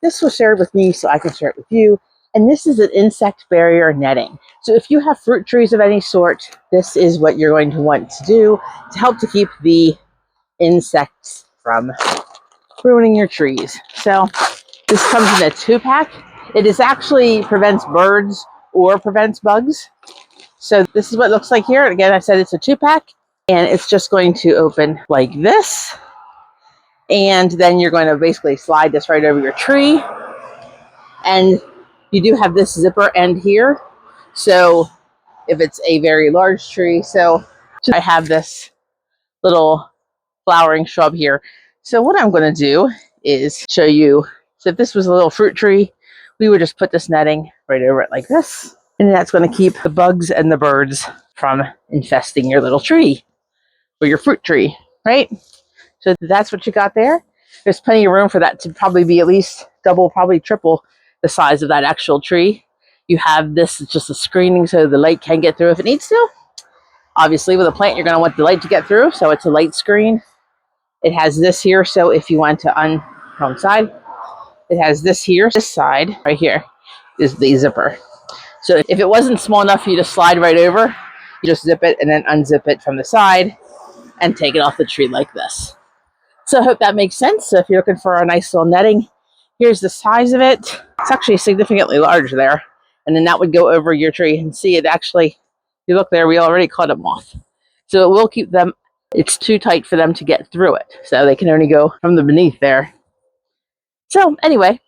this was shared with me, so I can share it with you. And this is an insect barrier netting. So if you have fruit trees of any sort, this is what you're going to want to do to help to keep the insects from ruining your trees. So this comes in a 2-pack. It is actually prevents birds or prevents bugs. So this is what it looks like here. Again, I said it's a 2-pack, and it's just going to open like this. And then you're going to basically slide this right over your tree. And you do have this zipper end here. So if it's a very large tree, so I have this little flowering shrub here. So what I'm going to do is show you. So if this was a little fruit tree, we would just put this netting right over it like this. And that's going to keep the bugs and the birds from infesting your little tree or your fruit tree, right? So that's what you got there. There's plenty of room for that to probably be at least double, probably triple the size of that actual tree. You have this, it's just a screening so the light can get through if it needs to. Obviously with a plant, you're going to want the light to get through, so it's a light screen. It has this here, so if you want to wrong side, it has this here. This side right here is the zipper. So if it wasn't small enough for you to slide right over, you just zip it and then unzip it from the side and take it off the tree like this. So I hope that makes sense. So if you're looking for a nice little netting, here's the size of it. It's actually significantly large there. And then that would go over your tree, and see it actually, if you look there, we already caught a moth. So it will keep them, it's too tight for them to get through it. So they can only go from the beneath there. So anyway,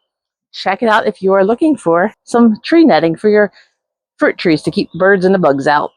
check it out if you are looking for some tree netting for your fruit trees to keep birds and the bugs out.